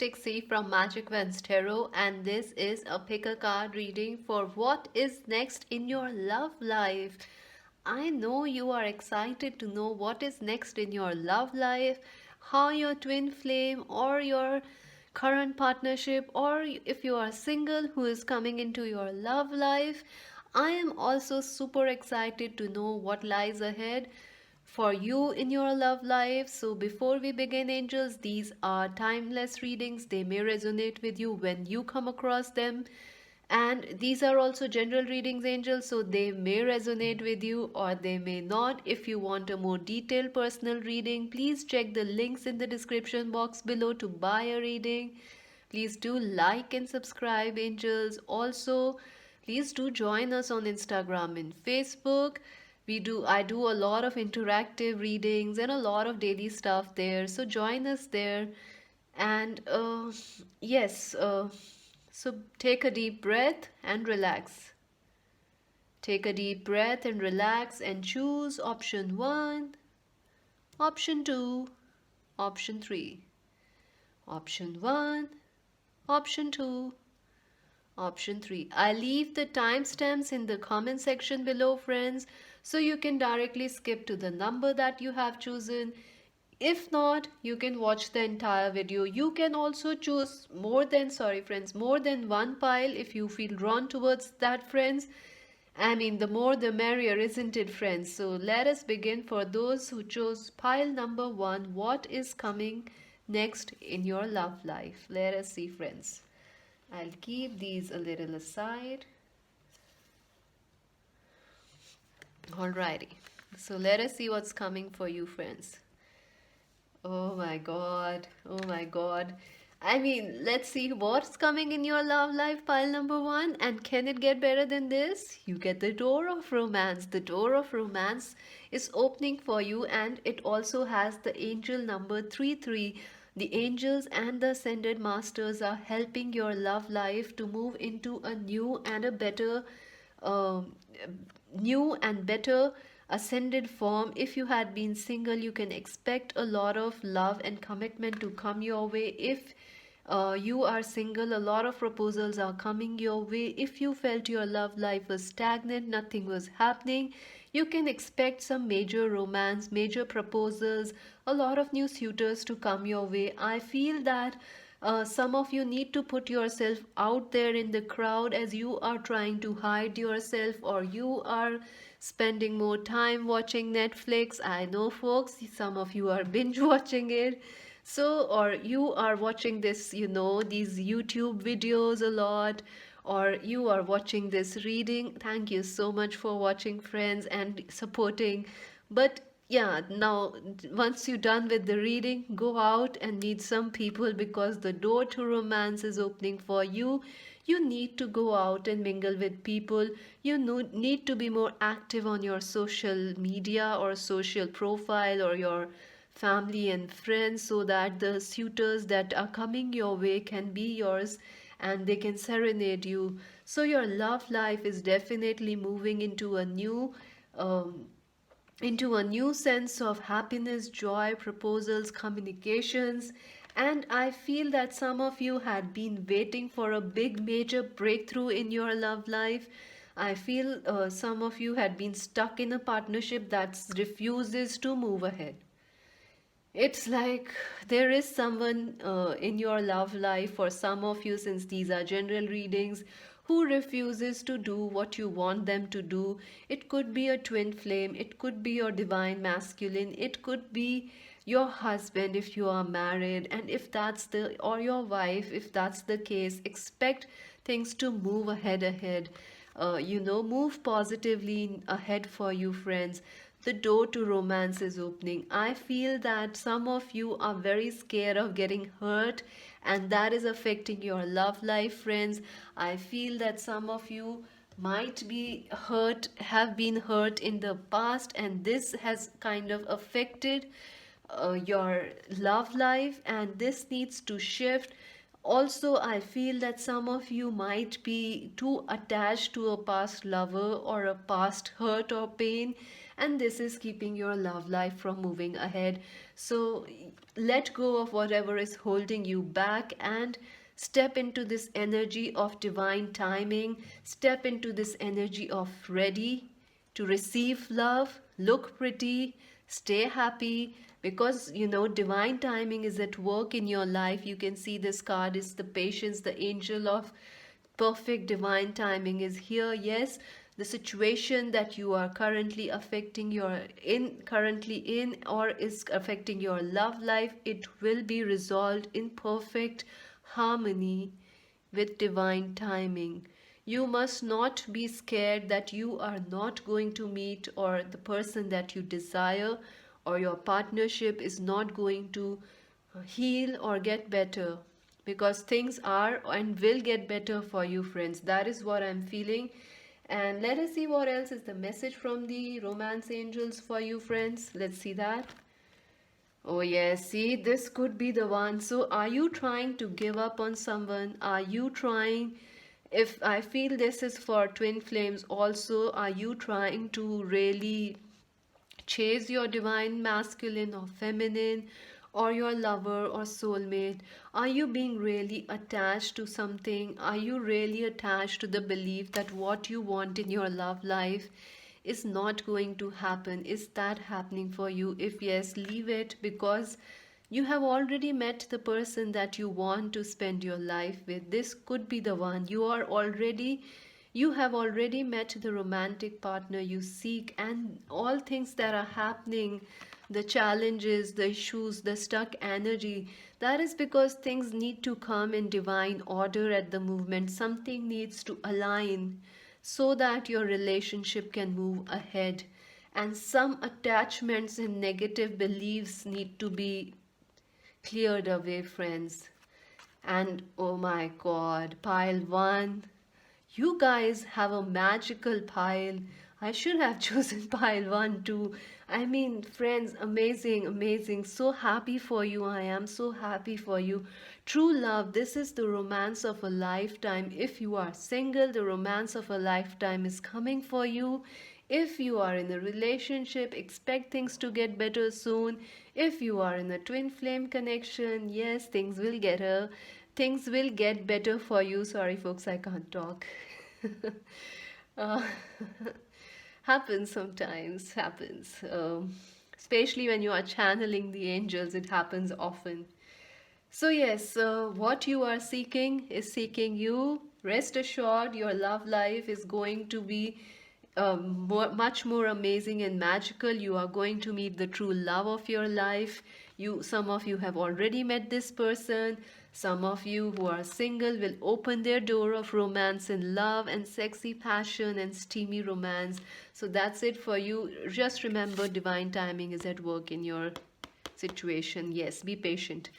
Dixie from Magic Vans Tarot, and this is a pick a card reading for what is next in your love life. I know you are excited to know what is next in your love life, how your twin flame or your current partnership, or if you are single who is coming into your love life. I am also super excited to know what lies ahead for you in your love life. So, before we begin, angels, these are timeless readings. They may resonate with you when you come across them. And these are also general readings, angels, so they may resonate with you or they may not. If you want a more detailed personal reading, please check the links in the description box below to buy a reading. Please do like and subscribe, angels. Also, please do join us on Instagram and Facebook. I do a lot of interactive readings and a lot of daily stuff there. So join us there. And yes, so take a deep breath and relax. Take a deep breath and relax and choose option 1, option 2, option 3. Option 1, option 2, option 3. I leave the timestamps in the comment section below, friends, so you can directly skip to the number that you have chosen. If not, you can watch the entire video. You can also choose more than one pile if you feel drawn towards that, friends. I mean, the more the merrier, isn't it, friends? So let us begin. For those who chose pile number 1, what is coming next in your love life? Let us see, friends. I'll keep these a little aside. Alrighty. So let us see what's coming for you, friends. Oh my God. Oh my God. I mean, let's see what's coming in your love life, pile number 1. And can it get better than this? You get the door of romance. The door of romance is opening for you, and it also has the angel number 33. The angels and the ascended masters are helping your love life to move into a um, new and better ascended form. If you had been single, you can expect a lot of love and commitment to come your way. If you are single, a lot of proposals are coming your way. If you felt your love life was stagnant, nothing was happening, you can expect some major romance, major proposals, a lot of new suitors to come your way. I feel that some of you need to put yourself out there in the crowd, as you are trying to hide yourself, or you are spending more time watching Netflix. I know, folks, some of you are binge watching it. So, or you are watching this, these YouTube videos a lot, or you are watching this reading. Thank you so much for watching, friends, and supporting. But yeah, now once you're done with the reading, go out and meet some people, because the door to romance is opening for you. You need to go out and mingle with people. You need to be more active on your social media or social profile or your family and friends, so that the suitors that are coming your way can be yours and they can serenade you. So your love life is definitely moving um, into a new sense of happiness, joy, proposals, communications. And I feel that some of you had been waiting for a big major breakthrough in your love life. I feel some of you had been stuck in a partnership that refuses to move ahead. It's like there is someone in your love life, for some of you, since these are general readings, who refuses to do what you want them to do. It could be a twin flame, it could be your divine masculine, it could be your husband if you are married, and if that's the, or your wife, if that's the case, expect things to move ahead. Move positively ahead for you, friends. The door to romance is opening. I feel that some of you are very scared of getting hurt, and that is affecting your love life, friends. I feel that some of you might be hurt, have been hurt in the past, and this has kind of affected your love life, and this needs to shift. Also, I feel that some of you might be too attached to a past lover or a past hurt or pain, and this is keeping your love life from moving ahead. So let go of whatever is holding you back and step into this energy of divine timing. Step into this energy of ready to receive love. Look pretty, stay happy, because divine timing is at work in your life. You can see this card is the patience, the angel of perfect divine timing is here. Yes, the situation that you are currently currently in or is affecting your love life, it will be resolved in perfect harmony with divine timing. You must not be scared that you are not going to meet, or the person that you desire or your partnership is not going to heal or get better, because things are and will get better for you, friends. That is what I'm feeling. And let us see what else is the message from the romance angels for you, friends. Let's see that. Oh yes, see, this could be the one. So are you trying to give up on someone? Are you trying, if I feel this is for twin flames also, are you trying to really chase your divine masculine or feminine, or your lover or soulmate? Are you being really attached to something? Are you really attached to the belief that what you want in your love life is not going to happen? Is that happening for you? If yes, leave it, because you have already met the person that you want to spend your life with. This could be the one. You have already met the romantic partner you seek, and all things that are happening, the challenges, the issues, the stuck energy, that is because things need to come in divine order at the movement. Something needs to align so that your relationship can move ahead. And some attachments and negative beliefs need to be cleared away, friends. And oh my god, pile one. You guys have a magical pile. I should have chosen pile one too. I mean, friends, amazing, amazing. So happy for you. I am so happy for you. True love, this is the romance of a lifetime. If you are single, the romance of a lifetime is coming for you. If you are in a relationship, expect things to get better soon. If you are in a twin flame connection, yes, things will get better for you. Sorry, folks, I can't talk. uh, happens sometimes, happens. Especially when you are channeling the angels, it happens often. So, yes, what you are seeking is seeking you. Rest assured, your love life is going to be much more amazing and magical. You are going to meet the true love of your life. Some of you have already met this person. Some of you who are single will open their door of romance and love and sexy passion and steamy romance. So that's it for you. Just remember, divine timing is at work in your situation. Yes, be patient.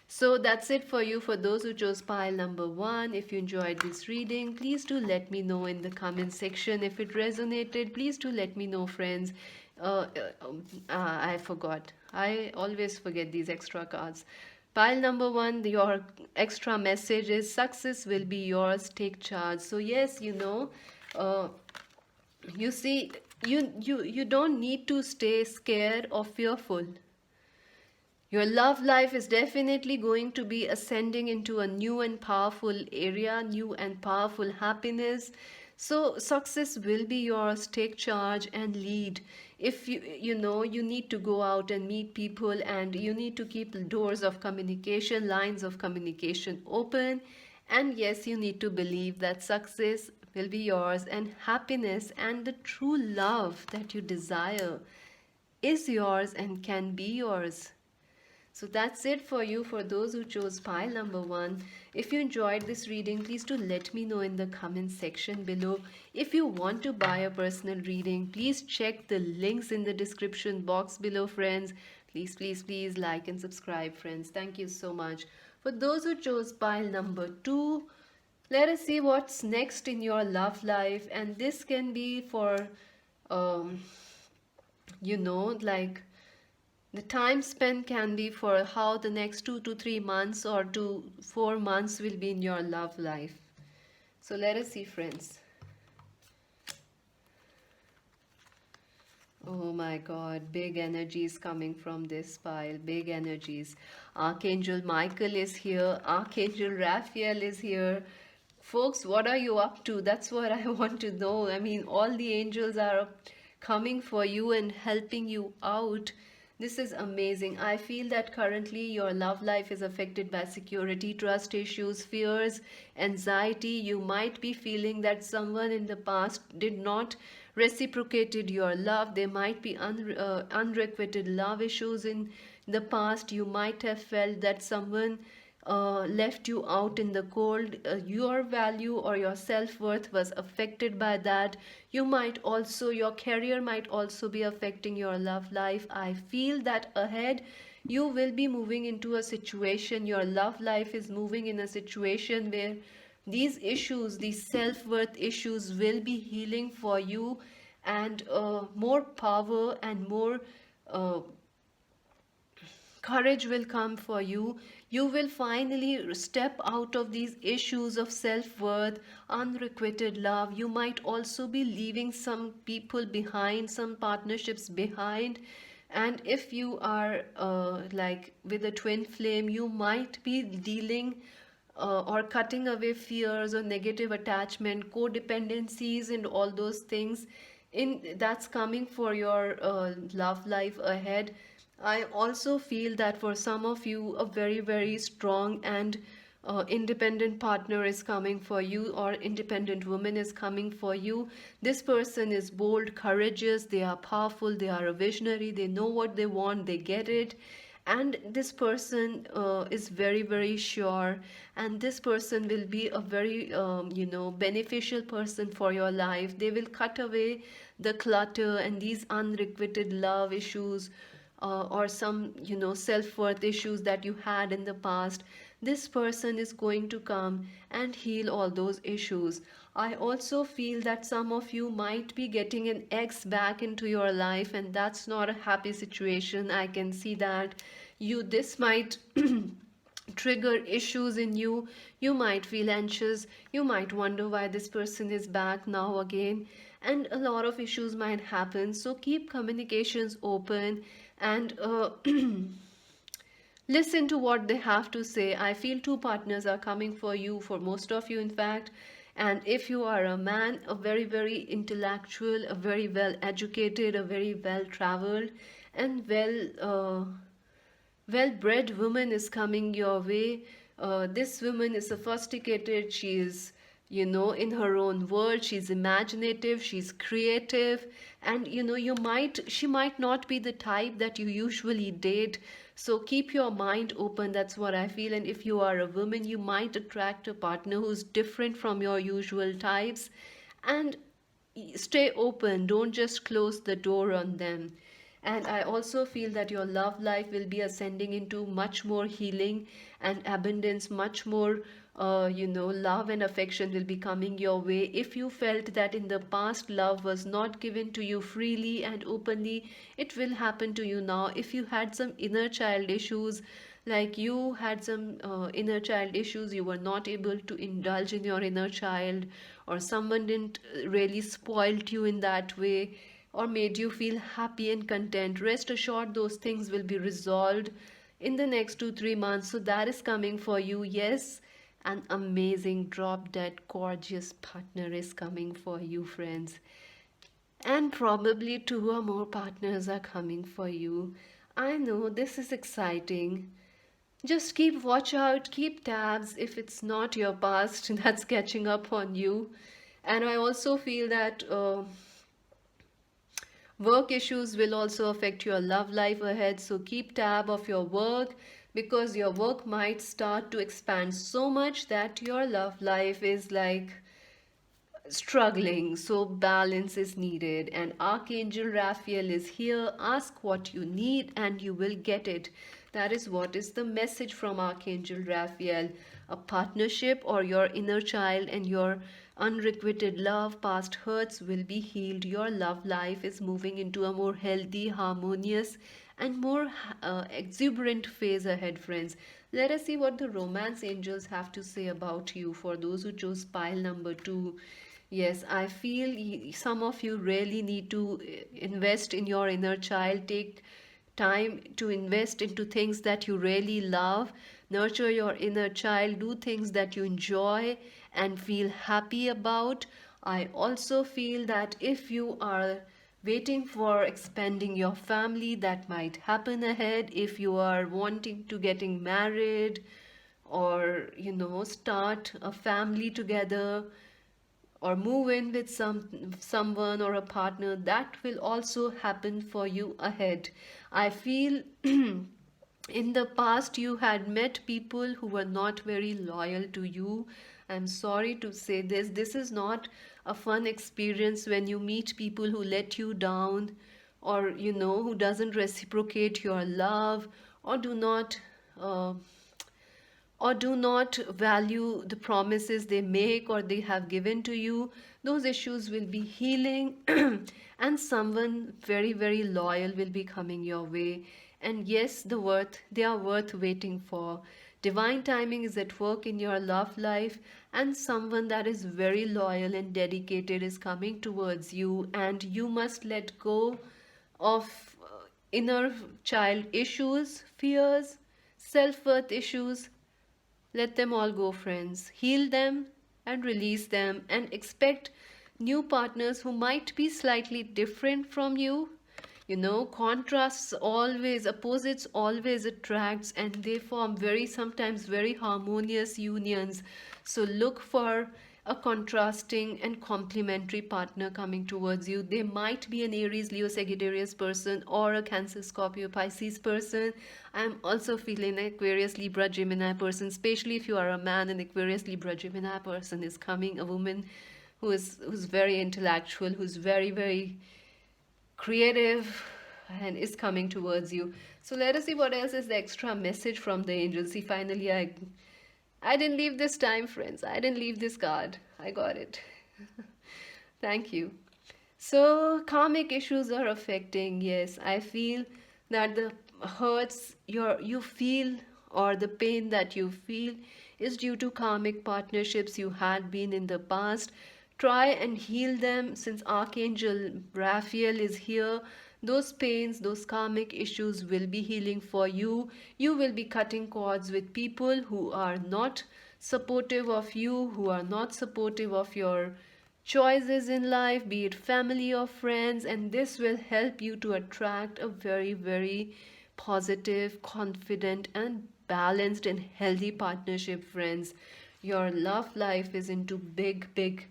So that's it for you. For those who chose pile number one, if you enjoyed this reading, please do let me know in the comment section. If it resonated, please do let me know, friends. I forgot. I always forget these extra cards. Pile number one, your extra message is success will be yours. Take charge. So yes, uh, you see, you don't need to stay scared or fearful. Your love life is definitely going to be ascending into a new and powerful area, new and powerful happiness. So success will be yours. Take charge and lead. If you need to go out and meet people, and you need to keep the doors of communication, lines of communication open. And yes, you need to believe that success will be yours, and happiness and the true love that you desire is yours and can be yours. So that's it for you, for those who chose pile number one. If you enjoyed this reading, please do let me know in the comment section below. If you want to buy a personal reading, please check the links in the description box below, friends. Please, please, please like and subscribe, friends. Thank you so much. For those who chose pile number two, let us see what's next in your love life. And this can be for, um, like, the time spent can be for how the next 2 to 3 months or 4 months will be in your love life. So let us see, friends. Oh my God, big energies coming from this pile, big energies. Archangel Michael is here, Archangel Raphael is here. Folks, what are you up to? That's what I want to know. I mean, all the angels are coming for you and helping you out. This is amazing. I feel that currently your love life is affected by security, trust issues, fears, anxiety. You might be feeling that someone in the past did not reciprocated your love. There might be unrequited love issues in the past. You might have felt that someone left you out in the cold. Your value or your self-worth was affected by that. You might also, your career might also be affecting your love life. I feel that ahead you will be moving into a situation, your love life is moving in a situation where these issues, these self-worth issues will be healing for you, and more power and more uh, courage will come for you. You will finally step out of these issues of self-worth, unrequited love. You might also be leaving some people behind, some partnerships behind. And if you are like with a twin flame, you might be dealing or cutting away fears or negative attachment, codependencies, and all those things in that's coming for your love life ahead. I also feel that for some of you, a very, very strong and independent partner is coming for you, or independent woman is coming for you. This person is bold, courageous, they are powerful, they are a visionary, they know what they want, they get it. And this person is very, very sure, and this person will be a very beneficial person for your life. They will cut away the clutter and these unrequited love issues, or some self-worth issues that you had in the past. This person is going to come and heal all those issues. I also feel that some of you might be getting an ex back into your life, and that's not a happy situation. I can see that this might trigger issues in you. You might feel anxious, you might wonder why this person is back now again, and a lot of issues might happen. So keep communications open, and listen to what they have to say. I feel two partners are coming for you, for most of you in fact. And if you are a man, a very, very intellectual, a very well educated, a very well traveled, and well bred woman is coming your way. This woman is sophisticated, she is, in her own world, she's imaginative, she's creative, and she might not be the type that you usually date. So keep your mind open, that's what I feel. And if you are a woman, you might attract a partner who's different from your usual types. And stay open, don't just close the door on them. And I also feel that your love life will be ascending into much more healing and abundance, much more, love and affection will be coming your way. If you felt that in the past love was not given to you freely and openly, it will happen to you now. If you had some inner child issues, like you had some inner child issues, you were not able to indulge in your inner child, or someone didn't really spoiled you in that way, or made you feel happy and content, rest assured those things will be resolved in the next 2-3 months. So that is coming for you. Yes, an amazing drop dead gorgeous partner is coming for you, friends. And probably 2 or more partners are coming for you. I know this is exciting. Just keep watch out, keep tabs if it's not your past that's catching up on you. And I also feel that work issues will also affect your love life ahead. So keep tab of your work, because your work might start to expand so much that your love life is like struggling. So balance is needed. And Archangel Raphael is here. Ask what you need and you will get it. That is what is the message from Archangel Raphael. A partnership, or your inner child and your unrequited love, past hurts will be healed. Your love life is moving into a more healthy, harmonious, and more exuberant phase ahead, friends. Let us see what the romance angels have to say about you for those who chose pile number 2. Yes, I feel some of you really need to invest in your inner child. Take time to invest into things that you really love. Nurture your inner child. Do things that you enjoy and feel happy about. I also feel that if you are waiting for expanding your family, that might happen ahead. If you are wanting to getting married, or start a family together, or move in with someone or a partner, that will also happen for you ahead. I feel in the past you had met people who were not very loyal to you. I'm sorry to say this is not a fun experience when you meet people who let you down, or who doesn't reciprocate your love, or uh, do not value the promises they make or they have given to you. Those issues will be healing, and someone very, very loyal will be coming your way. And yes, they are worth waiting for. Divine timing is at work in your love life, and someone that is very loyal and dedicated is coming towards you, and you must let go of inner child issues, fears, self worth issues. Let them all go, friends. Heal them and release them, and expect new partners who might be slightly different from you. Contrasts always, opposites always attracts, and they form sometimes very harmonious unions. So look for a contrasting and complementary partner coming towards you. They might be an Aries, Leo, Sagittarius person, or a Cancer, Scorpio, Pisces person. I'm also feeling Aquarius, Libra, Gemini person, especially if you are a man. An Aquarius, Libra, Gemini person is coming. A woman who's very intellectual, who's very, very creative, and is coming towards you. So let us see what else is the extra message from the angels. See, finally, I didn't leave this time, friends. I didn't leave this card. I got it. Thank you. So karmic issues are affecting. Yes, I feel that the hurts you feel, or the pain that you feel, is due to karmic partnerships you had been in the past. Try and heal them, since Archangel Raphael is here. Those pains, those karmic issues will be healing for you. You will be cutting cords with people who are not supportive of you, who are not supportive of your choices in life, be it family or friends, and this will help you to attract a very, very positive, confident, and balanced and healthy partnership, friends. Your love life is into big, big,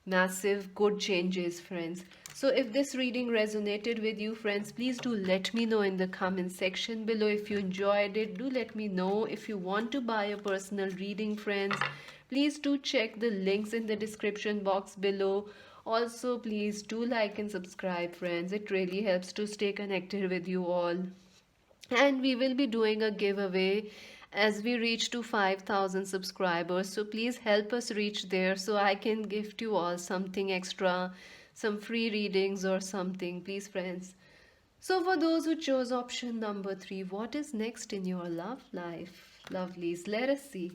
massive good changes, friends. So if this reading resonated with you, friends, please do let me know in the comment section below. If you enjoyed it, do let me know. If you want to buy a personal reading, friends, please do check the links in the description box below. Also, please do like and subscribe, friends. It really helps to stay connected with you all. And we will be doing a giveaway as we reach to 5,000 subscribers. So please help us reach there so I can gift you all something extra, some free readings or something. Please, friends. So for those who chose option number 3, what is next in your love life? Lovelies, let us see.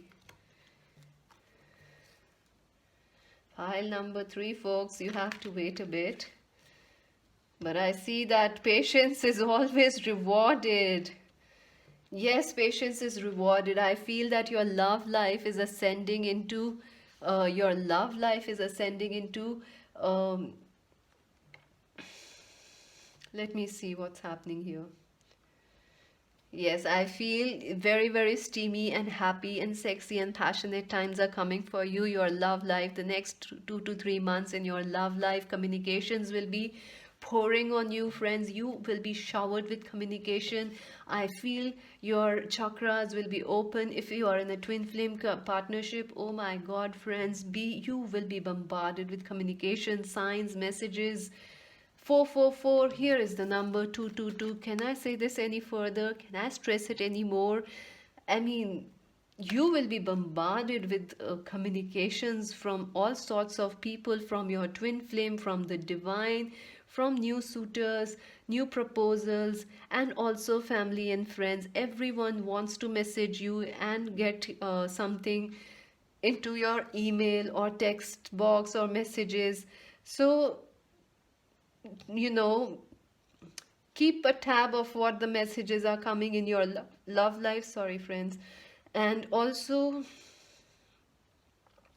Pile number 3, folks, you have to wait a bit. But I see that patience is always rewarded. Yes, patience is rewarded. I feel that your love life is ascending into, um, let me see what's happening here. Yes, I feel very, very steamy and happy and sexy and passionate times are coming for you. Your love life, the next 2 to 3 months in your love life, communications will be pouring on you, friends. You will be showered with communication. I feel your chakras will be open. If you are in a twin flame partnership, oh my God, friends, you will be bombarded with communication, signs, messages. 444, here is the number 222. Can I say this any further? Can I stress it any more? I mean, you will be bombarded with communications from all sorts of people, from your twin flame, from the divine, from new suitors, new proposals, and also family and friends. Everyone wants to message you and get something into your email or text box or messages. So, you know, keep a tab of what the messages are coming in your love life. Sorry, friends. And also,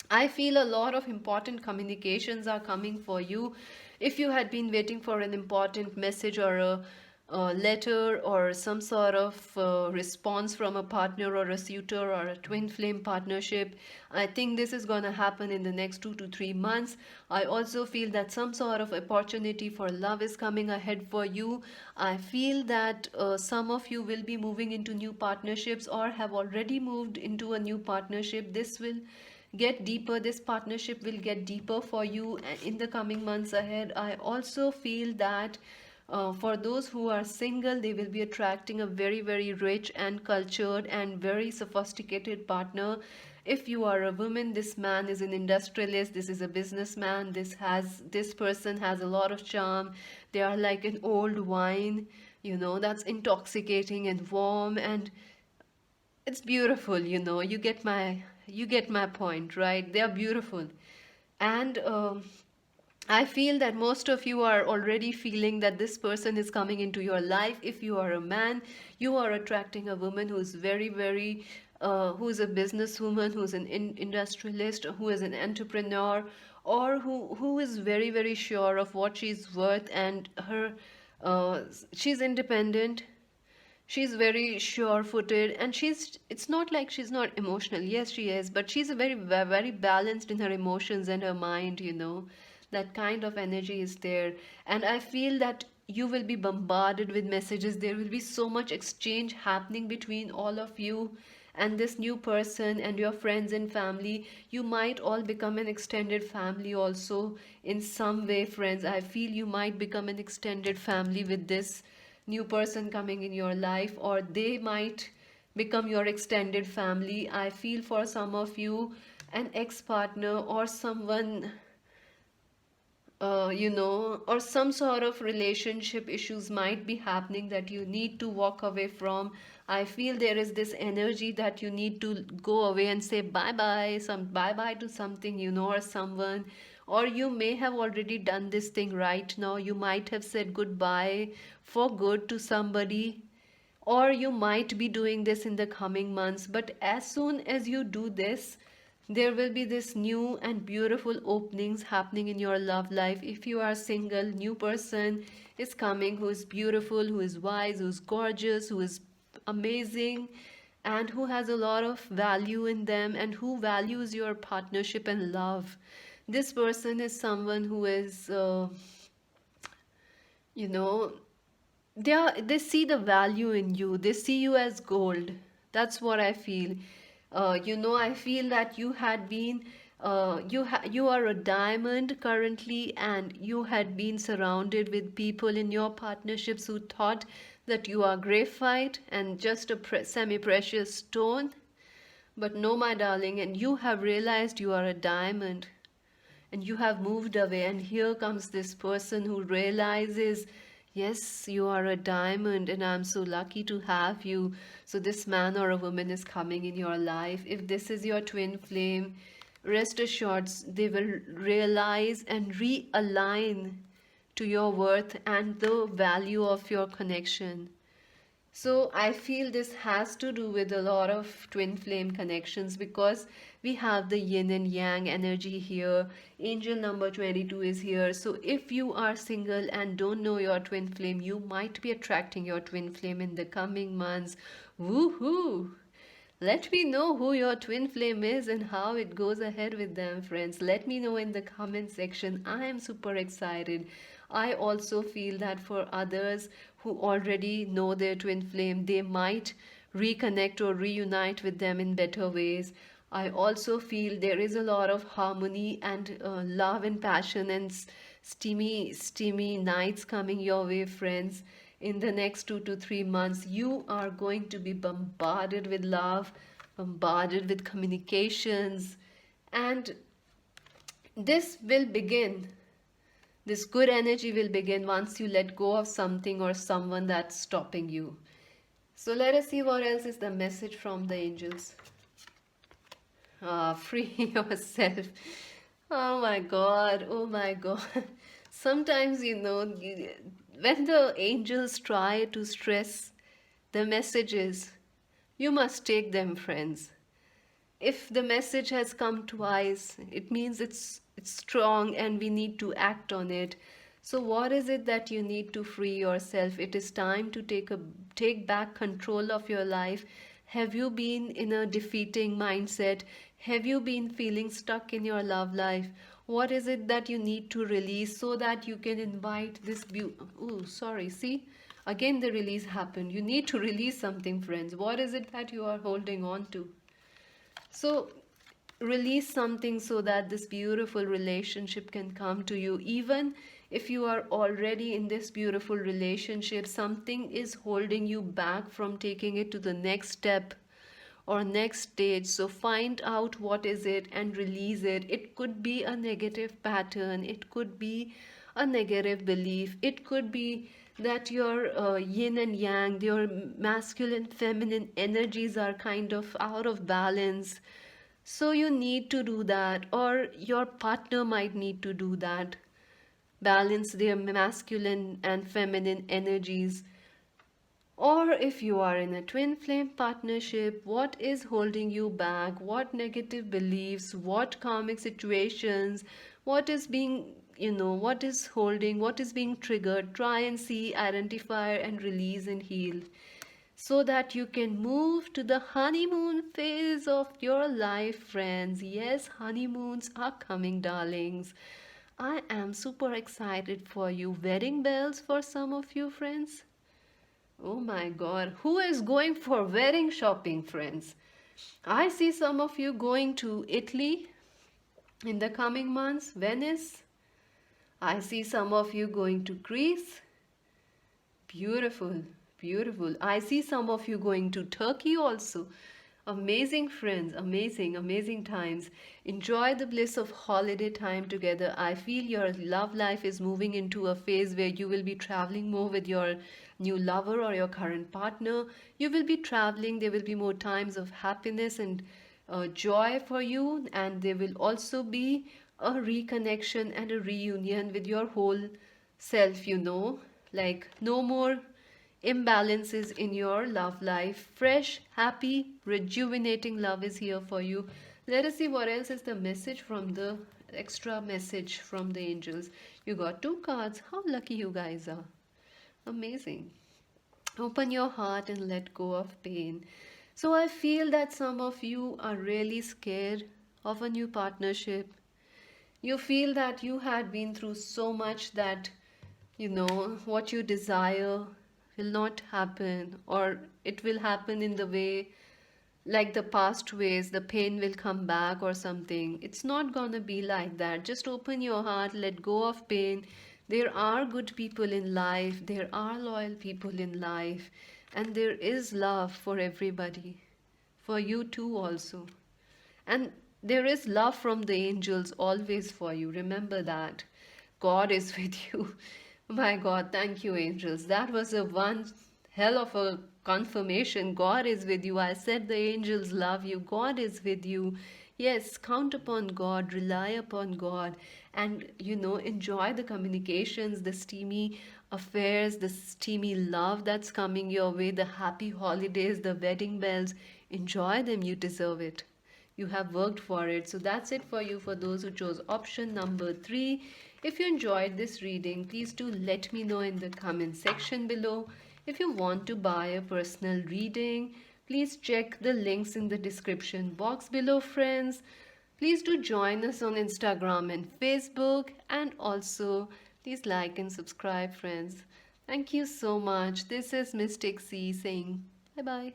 I feel a lot of important communications are coming for you. If you had been waiting for an important message or a letter or some sort of response from a partner or a suitor or a twin flame partnership, I think this is going to happen in the next 2 to 3 months. I also feel that some sort of opportunity for love is coming ahead for you. I feel that some of you will be moving into new partnerships or have already moved into a new partnership. This will get deeper. This partnership will get deeper for you in the coming months ahead. I also feel that for those who are single, they will be attracting a very, very rich and cultured and very sophisticated partner. If you are a woman, this man is an industrialist, this is a businessman, this person has a lot of charm. They are like an old wine, that's intoxicating and warm, and it's beautiful. You get my point, right? They are beautiful. And I feel that most of you are already feeling that this person is coming into your life. If you are a man, you are attracting a woman who's very, very, who's a businesswoman, who's an industrialist, who is an entrepreneur, or who is very, very sure of what she's worth, and she's independent. She's very sure-footed, and it's not like she's not emotional. Yes, she is, but she's a very balanced in her emotions and her mind. That kind of energy is there. And I feel that you will be bombarded with messages. There will be so much exchange happening between all of you and this new person and your friends and family. You might all become an extended family also in some way, friends. I feel you might become an extended family with this new person coming in your life, or they might become your extended family. I feel for some of you, an ex-partner or someone, or some sort of relationship issues might be happening that you need to walk away from. I feel there is this energy that you need to go away and say bye bye, some bye bye to something, or someone. Or you may have already done this thing right now. You might have said goodbye for good to somebody, or you might be doing this in the coming months. But as soon as you do this, there will be this new and beautiful openings happening in your love life. If you are single, new person is coming who is beautiful, who is wise, who is gorgeous, who is amazing, and who has a lot of value in them, and who values your partnership and love. This person is someone who is, you know they see the value in you. They see you as gold. That's what I feel. I feel that you are a diamond currently, and you had been surrounded with people in your partnerships who thought that you are graphite and just a semi-precious stone. But no, my darling, and you have realized you are a diamond, and you have moved away, and here comes this person who realizes, yes, you are a diamond and I'm so lucky to have you. So this man or a woman is coming in your life. If this is your twin flame, rest assured they will realize and realign to your worth and the value of your connection. So I feel this has to do with a lot of twin flame connections, because we have the yin and yang energy here. Angel number 22 is here. So if you are single and don't know your twin flame, you might be attracting your twin flame in the coming months. Woohoo! Let me know who your twin flame is and how it goes ahead with them, friends. Let me know in the comment section. I am super excited. I also feel that for others who already know their twin flame, they might reconnect or reunite with them in better ways. I also feel there is a lot of harmony and love and passion and steamy nights coming your way, friends. In the next 2 to 3 months, you are going to be bombarded with love, bombarded with communications, and this will begin. This good energy will begin once you let go of something or someone that's stopping you. So let us see what else is the message from the angels. Free yourself. Oh my God, oh my God. Sometimes, when the angels try to stress the messages, you must take them, friends. If the message has come twice, it means it's strong and we need to act on it. So what is it that you need to free yourself? It is time to take back control of your life. Have you been in a defeating mindset? Have you been feeling stuck in your love life? What is it that you need to release so that you can invite this oh, sorry, see, again the release happened. You need to release something, friends. What is it that you are holding on to? So release something so that this beautiful relationship can come to you. Even if you are already in this beautiful relationship, something is holding you back from taking it to the next step or next stage. So find out what is it and release it. It could be a negative pattern, it could be a negative belief, it could be that your yin and yang, your masculine feminine energies are kind of out of balance. So you need to do that, or your partner might need to do that. Balance their masculine and feminine energies. Or if you are in a twin flame partnership, what is holding you back? What negative beliefs? What karmic situations? What is being, what is holding? What is being triggered? Try and see, identify, and release and heal so that you can move to the honeymoon phase of your life, friends. Yes, honeymoons are coming, darlings. I am super excited for you. Wedding bells for some of you, friends. Oh my God, who is going for wedding shopping, friends? I see some of you going to Italy in the coming months, Venice. I see some of you going to Greece. Beautiful, beautiful. I see some of you going to Turkey also. Amazing friends, amazing, amazing times. Enjoy the bliss of holiday time together. I feel your love life is moving into a phase where you will be traveling more with your new lover or your current partner. You will be traveling, there will be more times of happiness and joy for you, and there will also be a reconnection and a reunion with your whole self, like no more imbalances in your love life. Fresh, happy, rejuvenating love is here for you. Let us see what else is the message from the extra message from the angels. You got two cards. How lucky you guys are. Amazing. Open your heart and let go of pain. So I feel that some of you are really scared of a new partnership. You feel that you had been through so much that what you desire will not happen, or it will happen in the way like the past ways, the pain will come back or something. It's not gonna be like that. Just open your heart, let go of pain. There are good people in life, there are loyal people in life, and there is love for everybody, for you too also. And there is love from the angels always for you. Remember that. God is with you. My God, thank you, angels. That was a one hell of a confirmation. God is with you. I said the angels love you. God is with you. Yes, count upon God, rely upon God, and enjoy the communications, the steamy affairs, the steamy love that's coming your way, the happy holidays, the wedding bells. Enjoy them, you deserve it. You have worked for it. So that's it for you, for those who chose option number 3. If you enjoyed this reading, please do let me know in the comment section below. If you want to buy a personal reading, please check the links in the description box below, friends. Please do join us on Instagram and Facebook, and also please like and subscribe, friends. Thank you so much. This is Mystic C saying bye bye.